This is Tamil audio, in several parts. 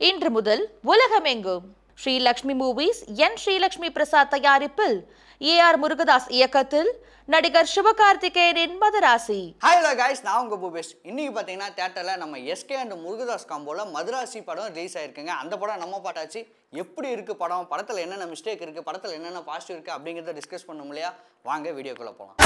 இன்று முதல் உலகமெங்கும் ஸ்ரீ லக்ஷ்மி மூவிஸ் என் ஸ்ரீலக்ஷ்மி பிரசாத் தயாரிப்பில் ஏஆர் முருகதாஸ் இயக்கத்தில் நடிகர் சிவகார்த்திகேயனின் மதராசி. ஹாய் கைஸ், நான் உங்க பூபேஷ். இன்னைக்கு பார்த்தீங்கன்னா தியேட்டர்ல நம்ம எஸ்கே அண்ட் முருகதாஸ் காம்போல மதராசி படம் ரிலீஸ் ஆயிருக்குங்க. அந்த படம் நம்ம பாட்டாச்சு. எப்படி இருக்கு படம், படத்தில் என்னென்ன மிஸ்டேக் இருக்கு, படத்தில் என்னென்ன பாசிட்டிவ் இருக்கு அப்படிங்கிறத டிஸ்கஸ் பண்ண முடியா. வாங்க வீடியோக்குள்ள போகலாம்.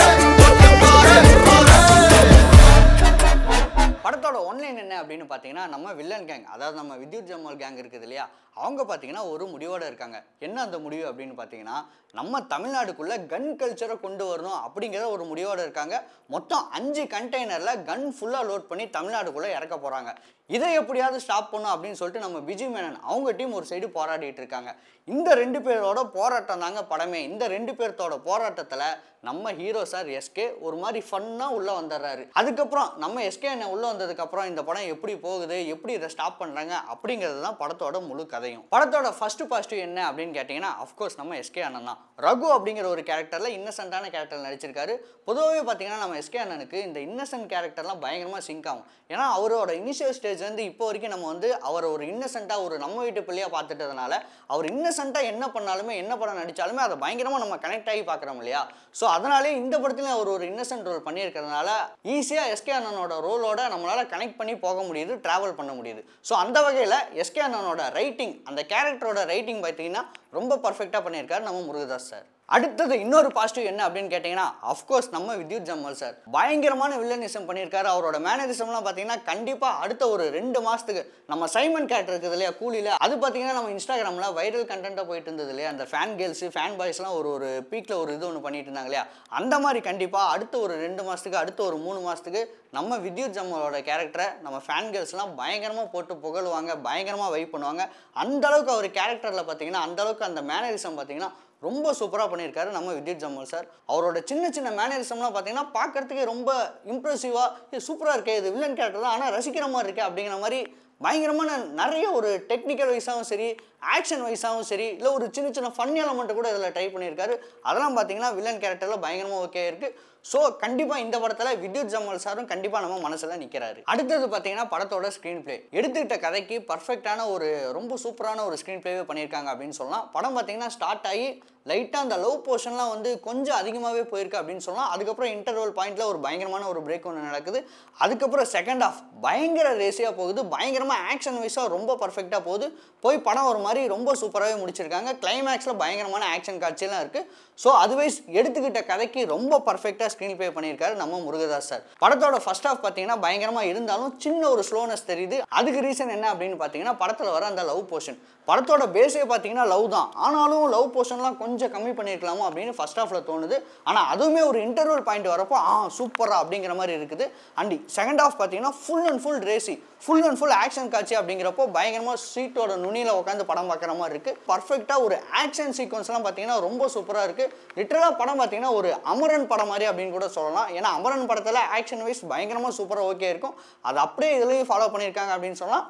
படத்தோட ஒன்லைன் என்ன அப்படின்னு பார்த்தீங்கன்னா, நம்ம வில்லன் கேங், அதாவது நம்ம வித்யுத் ஜம்வால் கேங் இருக்குது இல்லையா, அவங்க பார்த்தீங்கன்னா ஒரு முடிவோடு இருக்காங்க. என்ன அந்த முடிவு அப்படின்னு பார்த்தீங்கன்னா, நம்ம தமிழ்நாடுக்குள்ளே கன் கல்ச்சரை கொண்டு வரணும் அப்படிங்கிற ஒரு முடிவோடு இருக்காங்க. மொத்தம் 5 கண்டெய்னரில் கன் ஃபுல்லாக லோட் பண்ணி தமிழ்நாடுக்குள்ளே இறக்க போகிறாங்க. இதை எப்படியாவது ஸ்டாப் பண்ணும் அப்படின்னு சொல்லிட்டு நம்ம விஜய் மேனன் அவங்க டீம் ஒரு சைடு போராடிட்டு இருக்காங்க. இந்த 2 பேரோட போராட்டம் தாங்க படமே. இந்த 2 பேர்த்தோட போராட்டத்தில் நம்ம ஹீரோ சார் எஸ்கே ஒரு மாதிரி ஃபன்னாக உள்ளே வந்துடுறாரு. அதுக்கப்புறம் நம்ம எஸ்கே என்ன உள்ளே வந்ததுக்கப்புறம் இந்த படம் எப்படி போகுது, எப்படி இதை ஸ்டாப் பண்ணுறாங்க அப்படிங்கிறது தான் படத்தோட முழு கதையும். படத்தோட ஃபர்ஸ்ட் பாசிட்டிவ் என்ன அப்படின்னு கேட்டிங்கன்னா, அஃப்கோர்ஸ் நம்ம எஸ்கே அண்ணன் தான். ரகு அப்படிங்கிற ஒரு கேரக்டரில் இன்னசென்ட்டான கேரக்டர் நடிச்சிருக்காரு. பொதுவாகவே பார்த்தீங்கன்னா நம்ம எஸ்கே அண்ணனுக்கு இந்த இன்னசென்ட் கேரக்டர்லாம் பயங்கரமாக சிங்க் ஆகும். ஏன்னா அவரோட இனிஷியல் ஸ்டேஜ்லேருந்து இப்போ வரைக்கும் நம்ம வந்து அவர் ஒரு இன்னசென்ட்டாக ஒரு நம்ம வீட்டு பிள்ளையாக பார்த்துட்டதுனால அவர் இன்னசென்ட்டாக என்ன பண்ணாலுமே என்ன படம் நடித்தாலுமே அதை பயங்கரமாக நம்ம கனெக்ட் ஆகி பார்க்குறோம் இல்லையா. ஸோ அதனாலே இந்த படத்துலையும் அவர் ஒரு இன்னசென்ட் ரோல் பண்ணியிருக்கிறதுனால ஈஸியாக எஸ்கே அண்ணனோட ரோலோட நம்மளால் கனெக்ட் பண்ணி போக முடியுது, ட்ராவல் பண்ண முடியுது. ஸோ அந்த வகையில் எஸ்கே அண்ணனோட ரைட்டிங், அந்த கேரக்டரோட ரைட்டிங் பார்த்தீங்கன்னா ரொம்ப பர்ஃபெக்டாக பண்ணியிருக்காரு நம்ம முருகதாஸ் சார். அடுத்தது இன்னொரு பாசிட்டிவ் என்ன அப்படின்னு கேட்டிங்கன்னா, அஃப்கோர்ஸ் நம்ம வித்யுத் ஜம்வால் சார் பயங்கரமான வில்லனிசம் பண்ணியிருக்காரு. அவரோட மேனரிசம்லாம் பார்த்தீங்கன்னா கண்டிப்பாக அடுத்த ஒரு 2 மாதத்துக்கு நம்ம சைமன் கேரக்டர் இருக்குது இல்லையா கூலியில், அது பார்த்தீங்கன்னா நம்ம இன்ஸ்டாகிராமில் வைரல் கண்டென்ட்டாக போயிட்டு இருந்தது இல்லையா. அந்த ஃபேன் கேர்ள்ஸு ஃபேன் பாய்ஸ்லாம் ஒரு பீக்கில் ஒரு இது ஒன்று பண்ணிட்டு இருந்தாங்க இல்லையா. அந்த மாதிரி கண்டிப்பாக அடுத்த ஒரு 2 மாதத்துக்கு அடுத்த ஒரு 3 மாதத்துக்கு நம்ம வித்யுத் ஜம்வாலோட கேரக்டரை நம்ம ஃபேன் கேர்ள்ஸ்லாம் பயங்கரமாக போட்டு புகழுவாங்க, பயங்கரமாக வைப் பண்ணுவாங்க. அந்தளவுக்கு அவர் கேரக்டரில் பார்த்தீங்கன்னா அந்தளவுக்கு அந்த மேனரிசம் பார்த்தீங்கன்னா ரொம்ப சூப்பராக பண்ணியிருக்காரு நம்ம வித்யுத் ஜம்வால் சார். அவரோட சின்ன சின்ன மேனரிசம்லாம் பார்த்தீங்கன்னா பார்க்கறதுக்கே ரொம்ப இம்ப்ரெசிவாக சூப்பராக இருக்கே, இது வில்லன் கேரக்டர் தான் ஆனால் ரசிக்கிற மாதிரி இருக்கே அப்படிங்கிற மாதிரி பயங்கரமான நிறைய ஒரு டெக்னிக்கல் வைஸாகவும் சரி, ஆக்ஷன் வைஸாகவும் சரி, இல்லை ஒரு சின்ன சின்ன ஃபன் எலமெண்ட்டை கூட இதில் ட்ரை பண்ணியிருக்காரு. அதெல்லாம் பார்த்தீங்கன்னா வில்லன் கேரக்டரில் பயங்கரமாக ஓகே இருக்குது. ஸோ கண்டிப்பாக இந்த படத்தில் வித்யுத் ஜம்வால் சாரும் கண்டிப்பாக நம்ம மனசில் நிற்கிறாரு. அடுத்தது பார்த்தீங்கன்னா படத்தோட ஸ்க்ரீன் பிளே, எடுத்துக்கிட்ட கதைக்கு பர்ஃபெக்டான ஒரு ரொம்ப சூப்பரான ஒரு ஸ்க்ரீன் பிளேவே பண்ணியிருக்காங்க அப்படின்னு சொல்லலாம். படம் பார்த்தீங்கன்னா ஸ்டார்ட் ஆகி லைட்டாக அந்த லவ் போர்ஷன்லாம் வந்து கொஞ்சம் அதிகமாகவே போயிருக்கு அப்படின்னு சொல்லலாம். அதுக்கப்புறம் இன்டர்வல் பாயிண்டில் ஒரு பயங்கரமான ஒரு பிரேக் ஒன்று நடக்குது. அதுக்கப்புறம் செகண்ட் ஆஃப் பயங்கர ரேசியாக போகுது, பயங்கரமாக ஆக்ஷன் வைஸாக ரொம்ப பர்ஃபெக்டாக போகுது. போய் படம் ஒரு மாதிரி ரொம்ப சூப்பராகவே முடிச்சிருக்காங்க. கிளைமேக்ஸில் பயங்கரமான ஆக்ஷன் காட்சியெல்லாம் இருக்குது. ஸோ அதுவைஸ் எடுத்துக்கிட்ட கதைக்கு ரொம்ப பர்ஃபெக்டாக ஸ்க்ரீன் பிளே பண்ணியிருக்காரு நம்ம முருகதாஸ் சார். படத்தோட ஃபர்ஸ்ட் ஆஃப் பார்த்தீங்கன்னா பயங்கரமாக இருந்தாலும் சின்ன ஒரு ஸ்லோனஸ் தெரியுது. அதுக்கு ரீசன் என்ன அப்படின்னு பார்த்தீங்கன்னா படத்தில் வர அந்த லவ் போர்ஷன். படத்தோட பேஸே பார்த்தீங்கன்னா லவ் தான், ஆனாலும் லவ் போர்ஷன்லாம் கொஞ்சம் கம்மி பண்ணியிருக்கலாமோ அப்படின்னு ஃபர்ஸ்ட் ஆஃபில் தோணுது. ஆனால் அதுவுமே ஒரு இன்டர்வல் பாயிண்ட் வரப்போ சூப்பராக அப்படிங்கிற மாதிரி இருக்குது. அண்ட் செகண்ட் ஆஃப் பார்த்தீங்கன்னா full and full racy, full and full action காட்சி அப்படிங்கிறப்போ பயங்கரமாக சீட்டோட நுனியில் உட்காந்து படம் பார்க்குற மாதிரி இருக்குது. பர்ஃபெக்டாக ஒரு ஆக்ஷன் சீக்வன்ஸ்லாம் பார்த்தீங்கன்னா ரொம்ப சூப்பராக இருக்குது. லிட்டரலாக படம் பார்த்தீங்கன்னா ஒரு அமரன் படம் மாதிரி அப்படின்னு கூட சொல்லலாம். ஏன்னா அமரன் படத்தில் ஆக்ஷன் வைஸ் பயங்கரமாக சூப்பராக ஓகே இருக்கும். அது அப்படியே இதுலேயும் ஃபாலோ பண்ணியிருக்காங்க அப்படின்னு சொல்லலாம்.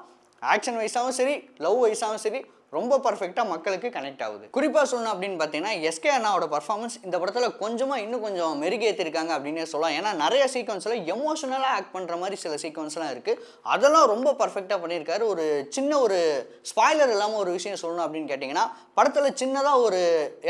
ஆக்ஷன் வைஸாகவும் சரி, லவ் வைஸாகவும் சரி ரொம்ப பர்ஃபெக்டாக மக்களுக்கு கனெக்ட் ஆகுது. குறிப்பாக சொல்லணும் அப்படின்னு பார்த்தீங்கன்னா எஸ்கே அண்ணாவோட பர்ஃபார்மன்ஸ் இந்த படத்தில் இன்னும் கொஞ்சம் மெருகேற்றிருக்காங்க அப்படின்னே சொல்லலாம். ஏன்னா நிறைய சீக்வன்ஸில் எமோஷனலாக ஆக்ட் பண்ணுற மாதிரி சில சீக்வன்ஸ்லாம் இருக்குது. அதெல்லாம் ரொம்ப பர்ஃபெக்டாக பண்ணியிருக்காரு. ஒரு சின்ன ஒரு ஸ்பாய்லர் இல்லாமல் ஒரு விஷயம் சொல்லணும் அப்படின்னு கேட்டிங்கன்னா, படத்தில் சின்னதாக ஒரு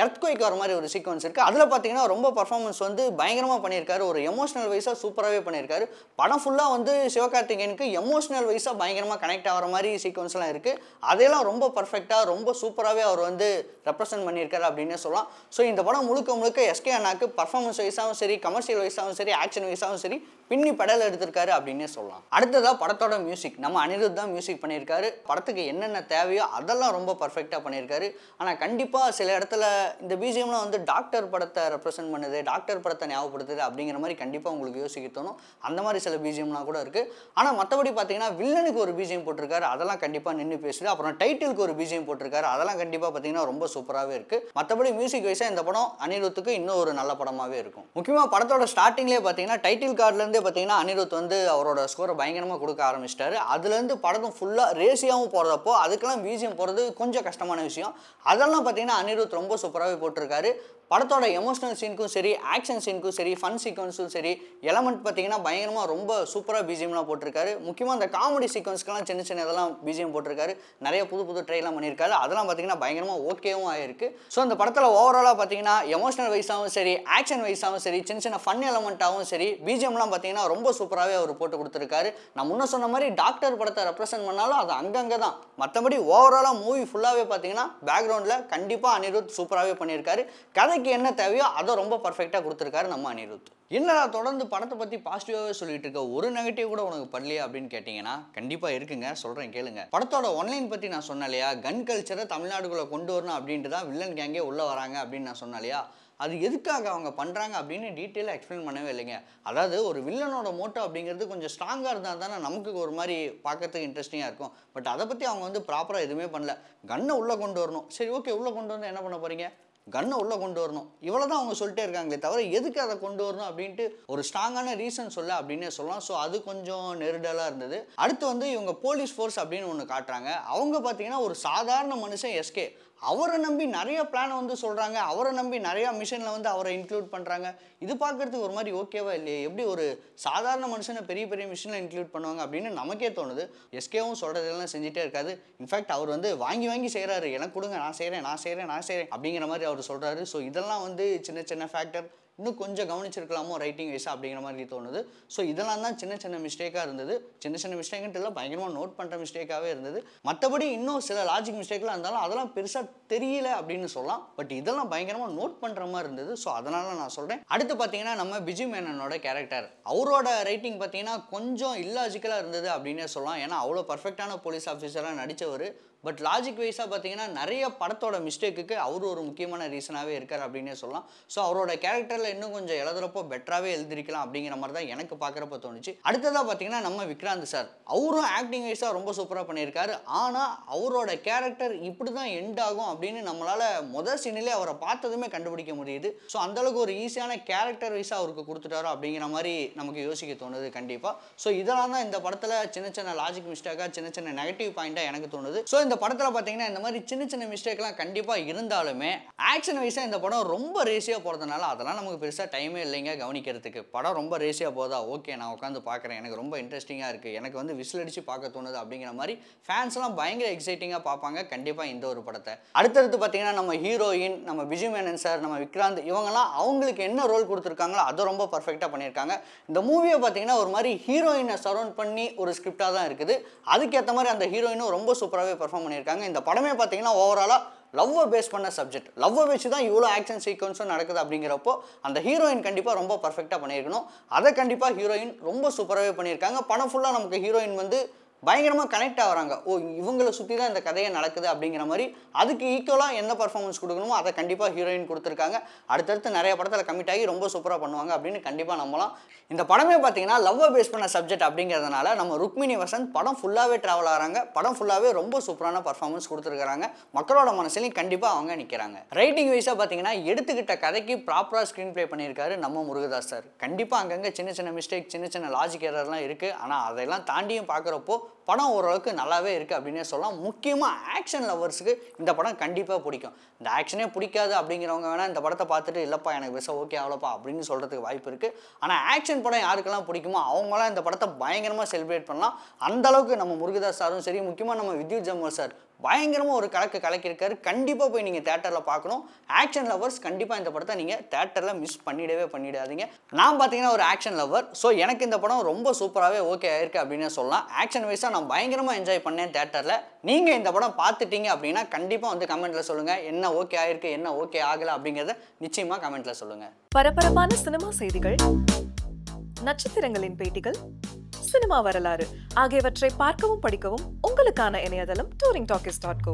எர்த்குவேக் வர மாதிரி ஒரு சீக்வன்ஸ் இருக்குது. அதில் பார்த்தீங்கன்னா ரொம்ப பர்ஃபார்மன்ஸ் வந்து பயங்கரமாக பண்ணியிருக்காரு. ஒரு எமோஷனல் வைஸாக சூப்பராகவே பண்ணியிருக்காரு. படம் ஃபுல்லாக வந்து சிவகார்த்திகேயனுக்கு எமோஷனல் வைஸாக பயங்கரமாக கனெக்ட் ஆகிற மாதிரி சீக்வன்ஸ்லாம் இருக்குது. அதெல்லாம் ரொம்ப பர்ஃபெக்டாக ரொம்ப சூப்பராகவே அவர் வந்து ரெப்ரசென்ட் பண்ணியிருக்காரு அப்படின்னே சொல்லலாம். ஸோ இந்த படம் முழுக்க எஸ்கே அண்ணாக்கு பர்ஃபார்மன்ஸ் வைஸாகவும் சரி, கமர்ஷியல் வைஸாகவும் சரி, ஆக்ஷன் வைஸாகவும் சரி பின்னி பெடல் எடுத்திருக்காரு அப்படின்னே சொல்லலாம். அடுத்ததாக படத்தோட மியூசிக், நம்ம அனிருத் தான் மியூசிக் பண்ணியிருக்காரு. படத்துக்கு என்னென்ன தேவையோ அதெல்லாம் ரொம்ப பர்ஃபெக்டாக பண்ணியிருக்காரு. ஆனால் கண்டிப்பாக சில இடத்துல இந்த பிஜிஎம்லாம் வந்து டாக்டர் படத்தை ரெப்ரசென்ட் பண்ணுது, டாக்டர் படத்தை ஞாபகப்படுத்துது அப்படிங்கிற மாதிரி கண்டிப்பாக உங்களுக்கு யோசிக்க தோணும். அந்த மாதிரி சில பிஜிஎம்லாம் கூட இருக்குது. ஆனால் மற்றபடி பார்த்தீங்கன்னா வில்லனுக்கு ஒரு பிஜிஎம் போட்டிருக்காரு, அதெல்லாம் கண்டிப்பாக நின்று பேசுது. அப்புறம் டைட்டிலுக்கு ஒரு பிஜிஎம் போட்டிருக்காரு, அதெல்லாம் கண்டிப்பாக பார்த்தீங்கன்னா ரொம்ப சூப்பராகவே இருக்குது. மற்றபடி மியூசிக் வைஸாக இந்த படம் அனிருத்துக்கு இன்னும் ஒரு நல்ல படமாகவே இருக்கும். முக்கியமாக படத்தோட ஸ்டார்டிங்லேயே பார்த்தீங்கன்னா டைட்டில் கார்டுலேருந்தே பார்த்தீங்கன்னா அனிருத் வந்து அவரோட ஸ்கோரை பயங்கரமாக கொடுக்க ஆரம்பிச்சிட்டாரு. அதுலேருந்து படம் ஃபுல்லாக ரேசியாகவும் போகிறதப்போ அதுக்கெல்லாம் பிஜிஎம் போகிறது கொஞ்சம் கஷ்டமான விஷயம். அதெல்லாம் பார்த்தீங்கன்னா அனிருத் ரொம்ப சூப்பராகவே போட்டிருக்காரு. படத்தோட எமோஷனல் சீனுக்கும் சரி, ஆக்ஷன் சீனுக்கும் சரி, ஃபன் சீக்வன்ஸும் சரி, எலமெண்ட் பார்த்தீங்கன்னா பயங்கரமாக ரொம்ப சூப்பராக பிஜிஎம்லாம் போட்டிருக்காரு. முக்கியமாக அந்த காமெடி சீக்வன்ஸ்க்கெல்லாம் சின்ன சின்ன இதெல்லாம் பிஜிஎம் போட்டிருக்காரு. நிறைய புது புது ட்ரைலாம் பண்ணியிருக்காரு. அதெல்லாம் பார்த்தீங்கன்னா பயங்கரமாக ஓகேவும் ஆயிருக்கு. ஸோ இந்த படத்தில் ஓவராலாக பார்த்தீங்கன்னா எமோஷனல் வைஸாகவும் சரி, ஆக்ஷன் வைஸாகவும் சரி, சின்ன சின்ன ஃபன் எலமெண்ட்டாகவும் சரி, பிஜிஎம்லாம் பார்த்தீங்கன்னா ரொம்ப சூப்பராகவே அவர் போட்டு கொடுத்துருக்காரு. நான் முன்ன சொன்ன மாதிரி டாக்டர் படத்தை ரெப்ரசென்ட் பண்ணாலும் அது அங்கங்கே தான். மற்றபடி ஓவராலாக மூவி ஃபுல்லாகவே பார்த்தீங்கன்னா பேக்ரவுண்டில் கண்டிப்பாக அனிருத் சூப்பராகவே பண்ணியிருக்காரு. கதைக்கு என்ன தேவையோ அதை ரொம்ப பர்ஃபெக்டாக கொடுத்துருக்காரு நம்ம அனிருத். என்னடா தொடர்ந்து படத்தை பற்றி பாசிட்டிவாகவே சொல்லிட்டு இருக்க, ஒரு நெகட்டிவ் கூட உனக்கு படலையா அப்படின்னு கேட்டிங்கன்னா கண்டிப்பாக இருக்குங்க, சொல்கிறேன் கேளுங்க. படத்தோட ஒன்லைன் பற்றி நான் சொன்னேன் இல்லையா, கன் கல்ச்சரை தமிழ்நாடுக்குள்ளே கொண்டு வரணும் அப்படின்ட்டு தான் வில்லன் கேங்கே உள்ளே வராங்க அப்படின்னு நான் சொன்னேன் இல்லையா. அது எதுக்காக அவங்க பண்ணுறாங்க அப்படின்னு டீட்டெயிலாக எக்ஸ்பிளைன் பண்ணவே இல்லைங்க. அதாவது ஒரு வில்லனோட மோட்டோ அப்படிங்கிறது கொஞ்சம் ஸ்ட்ராங்காக இருந்தால் தானே நமக்கு ஒரு மாதிரி பார்க்கறதுக்கு இன்ட்ரெஸ்டிங்காக இருக்கும். பட் அதை பற்றி அவங்க வந்து ப்ராப்பராக எதுவுமே பண்ணல. கன்னை உள்ளே கொண்டு வரணும், சரி ஓகே உள்ளே கொண்டு வந்து என்ன பண்ண போகிறீங்க, கன்னை உள்ளே கொண்டு வரணும், இவ்வளோ தான் அவங்க சொல்லிட்டே இருக்காங்களே தவிர எதுக்கு அதை கொண்டு வரணும் அப்படின்ட்டு ஒரு ஸ்ட்ராங்கான ரீசன் சொல்ல அப்படின்னே சொல்லலாம். ஸோ அது கொஞ்சம் நெருடலாக இருந்தது. அடுத்து வந்து இவங்க போலீஸ் ஃபோர்ஸ் அப்படின்னு ஒன்று காட்டுறாங்க. அவங்க பார்த்தீங்கன்னா ஒரு சாதாரண மனுஷன் எஸ்கே, அவரை நம்பி நிறைய பிளானை வந்து சொல்கிறாங்க, அவரை நம்பி நிறையா மிஷனில் வந்து அவரை இன்க்ளூட் பண்ணுறாங்க. இது பார்க்குறதுக்கு ஒரு மாதிரி ஓகேவா இல்லையே, எப்படி ஒரு சாதாரண மனுஷனை பெரிய பெரிய மிஷனில் இன்க்ளூட் பண்ணுவாங்க அப்படின்னு நமக்கே தோணுது. எஸ்கேவும் சொல்கிறதெல்லாம் செஞ்சுட்டே இருக்காது. இன்ஃபேக்ட் அவர் வந்து வாங்கி வாங்கி செய்கிறாரு, எனக்கு கொடுங்க நான் செய்கிறேன் அப்படிங்கிற மாதிரி அவர் சொல்கிறாரு. ஸோ இதெல்லாம் வந்து சின்ன சின்ன ஃபேக்டர் இன்னும் கொஞ்சம் கவனிச்சிருக்கலாமோ ரைட்டிங் வைஸாக அப்படிங்கிற மாதிரி தோணுது. ஸோ இதெல்லாம் தான் சின்ன சின்ன மிஸ்டேக்காக இருந்தது. சின்ன சின்ன மிஸ்டேக்குன்ட்டு இல்லை, பயங்கரமாக நோட் பண்ணுற மிஸ்டேக்காகவே இருந்தது. மற்றபடி இன்னும் சில லாஜிக் மிஸ்டேக்லாம் இருந்தாலும் அதெல்லாம் பெருசாக தெரியல அப்படின்னு சொல்லலாம். பட் இதெல்லாம் பயங்கரமாக நோட் பண்ணுற மாதிரி இருந்தது. ஸோ அதனால நான் சொல்கிறேன். அடுத்து பார்த்தீங்கன்னா நம்ம பிஜி மேனனோட கேரக்டர், அவரோட ரைட்டிங் பார்த்தீங்கன்னா கொஞ்சம் இல்லாஜிக்கலாக இருந்தது அப்படின்னே சொல்லலாம். ஏன்னா அவ்வளோ பர்ஃபெக்டான போலீஸ் ஆஃபீஸராக நடித்தவர். பட் லாஜிக் வைஸாக பார்த்தீங்கன்னா நிறைய படத்தோட மிஸ்டேக்குக்கு அவர் ஒரு முக்கியமான ரீசனாகவே இருக்கார் அப்படின்னே சொல்லலாம். ஸோ அவரோட கேரக்டரில் இன்னும் கொஞ்சம் எழுதுறப்போ பெட்டராகவே எழுதிருக்கலாம் அப்படிங்கிற மாதிரி தான் எனக்கு பார்க்குறப்ப தோணுச்சு. அடுத்ததாக பார்த்தீங்கன்னா நம்ம விக்ராந்த் சார், அவரும் ஆக்டிங் வைஸாக ரொம்ப சூப்பராக பண்ணியிருக்காரு. ஆனால் அவரோட கேரக்டர் இப்படி தான் எண்ட் ஆகும் அப்படின்னு நம்மளால் முதல் சீனிலே அவரை பார்த்ததுமே கண்டுபிடிக்க முடியுது. ஸோ அந்தளவுக்கு ஒரு ஈஸியான கேரக்டர் வைஸாக அவருக்கு கொடுத்துட்டாரோ அப்படிங்கிற மாதிரி நமக்கு யோசிக்க தோணுது கண்டிப்பாக. ஸோ இதெல்லாம் தான் இந்த படத்தில் சின்ன சின்ன லாஜிக் மிஸ்டேக்காக, சின்ன சின்ன நெகட்டிவ் பாயிண்ட்டாக எனக்கு தோணுது. ஸோ இந்த படத்தில் பார்த்தீங்கன்னா இந்த மாதிரி சின்ன சின்ன மிஸ்டேக்லாம் கண்டிப்பாக இருந்தாலுமே ஆக்ஷன் வைஸாக இந்த படம் ரொம்ப ரேசியாக போகிறதுனால அதெல்லாம் நமக்கு பெருசாக டைமே இல்லைங்க கவனிக்கிறதுக்கு. படம் ரொம்ப ரேசியாக போதா, ஓகே நான் உட்காந்து பார்க்குறேன், எனக்கு ரொம்ப இன்ட்ரெஸ்டிங்காக இருக்குது, எனக்கு வந்து விசில் அடித்து பார்க்க தோணுது அப்படிங்கிற மாதிரி ஃபேன்ஸ்லாம் பயங்கர எக்ஸைட்டிங்காக பார்ப்பாங்க கண்டிப்பாக இந்த ஒரு படத்தை. அடுத்தடுத்து பார்த்தீங்கன்னா நம்ம ஹீரோயின், நம்ம பிஜி மேனன் சார், நம்ம விக்ராந்த், இவங்கெல்லாம் அவங்களுக்கு என்ன ரோல் கொடுத்துருக்காங்களோ அதை ரொம்ப பர்ஃபெக்டாக பண்ணியிருக்காங்க. இந்த மூவியை பார்த்தீங்கன்னா ஒரு மாதிரி ஹீரோயினை சரௌண்ட் பண்ணி ஒரு ஸ்கிரிப்டாக தான் இருக்குது. அதுக்கேற்ற மாதிரி அந்த ஹீரோயினும் ரொம்ப சூப்பராகவே பெர்ஃபார்ம் பண்ணியிருக்காங்க. இந்த படமே பார்த்தீங்கன்னா ஓவராலாக லவ்வை பேஸ் பண்ண சப்ஜெக்ட், லவ்வை வச்சு தான் இவ்வளோ ஆக்ஷன் சீக்வன்ஸும் நடக்குது அப்படிங்கிறப்போ அந்த ஹீரோயின் கண்டிப்பாக ரொம்ப பர்ஃபெக்டாக பண்ணியிருக்கணும். அதை கண்டிப்பாக ஹீரோயின் ரொம்ப சூப்பராகவே பண்ணியிருக்காங்க. படம் ஃபுல்லாக நமக்கு ஹீரோயின் வந்து பயங்கரமாக கனெக்ட் ஆகிறாங்க. ஓ இவங்களை சுற்றி தான் இந்த கதையை நடக்குது அப்படிங்கிற மாதிரி. அதுக்கு ஈக்குவலாக என்ன பர்ஃபார்மன்ஸ் கொடுக்கணுமோ அதை கண்டிப்பாக ஹீரோயின் கொடுத்துருக்காங்க. அடுத்தடுத்து நிறைய படத்தில் கமிட் ஆகி ரொம்ப சூப்பராக பண்ணுவாங்க அப்படின்னு கண்டிப்பாக நம்பலாம். இந்த படமே பார்த்தீங்கன்னா லவ்வை பேஸ் பண்ண சப்ஜெக்ட் அப்படிங்கிறதுனால நம்ம ருக்மிணி வசந்த் படம் ஃபுல்லாகவே ட்ராவல் ஆகிறாங்க. படம் ஃபுல்லாகவே ரொம்ப சூப்பரான பர்ஃபார்மன்ஸ் கொடுத்துருக்காங்க. மக்களோட மனசுலையும் கண்டிப்பாக அவங்க நிற்கிறாங்க. ரைட்டிங் வைஸாக பார்த்தீங்கன்னா எடுத்துக்கிட்ட கதைக்கு ப்ராப்பராக ஸ்க்ரீன் ப்ளே பண்ணியிருக்காரு நம்ம முருகதாஸ் சார். கண்டிப்பாக அங்கங்கே சின்ன சின்ன மிஸ்டேக், சின்ன சின்ன லாஜிக் எரர்லாம் இருக்குது. ஆனால் அதெல்லாம் தாண்டியும் பார்க்குறப்போ படம் ஓரளவுக்கு நல்லாவே இருக்குது அப்படின்னே சொல்லலாம். முக்கியமாக ஆக்ஷன் லவர்ஸுக்கு இந்த படம் கண்டிப்பாக பிடிக்கும். இந்த ஆக்ஷனே பிடிக்காது அப்படிங்கிறவங்க வேணால் இந்த படத்தை பார்த்துட்டு இல்லைப்பா எனக்கு பெருசாக ஓகே ஆகலப்பா அப்படின்னு சொல்கிறதுக்கு வாய்ப்பு இருக்குது. ஆனால் ஆக்ஷன் படம் யாருக்கெல்லாம் பிடிக்குமோ அவங்களாம் இந்த படத்தை பயங்கரமாக செலிப்ரேட் பண்ணலாம். அந்தளவுக்கு நம்ம முருகதாஸ் சாரும் சரி, முக்கியமாக நம்ம வித்யுத் ஜம்வால் சார் பயங்கரமாக ஒரு கலக்கியிருக்காரு. கண்டிப்பாக போய் நீங்கள் தேட்டரில் பார்க்கணும். ஆக்ஷன் லவர்ஸ் கண்டிப்பாக இந்த படத்தை நீங்கள் தேட்டரில் மிஸ் பண்ணிடாதீங்க. நான் பார்த்தீங்கன்னா ஒரு ஆக்ஷன் லவர். ஸோ எனக்கு இந்த படம் ரொம்ப சூப்பராகவே ஓகே ஆயிருக்கு அப்படின்னு சொல்லலாம். ஆக்ஷன் வைஸாக நான் பயங்கரமாக என்ஜாய் பண்ணேன் தேட்டரில். நீங்கள் இந்த படம் பார்த்துட்டீங்க அப்படின்னா கண்டிப்பாக வந்து கமெண்ட்டில் சொல்லுங்கள் என்ன ஓகே ஆயிருக்கு, என்ன ஓகே ஆகலை அப்படிங்கிறத நிச்சயமாக கமெண்ட்டில் சொல்லுங்கள். பரபரப்பான சினிமா செய்திகள், நட்சத்திரங்களின் பேட்டிகள், சினிமா வரலாறு ஆகியவற்றை பார்க்கவும் படிக்கவும் உங்களுக்கான இணையதளம் touringtalkies.co.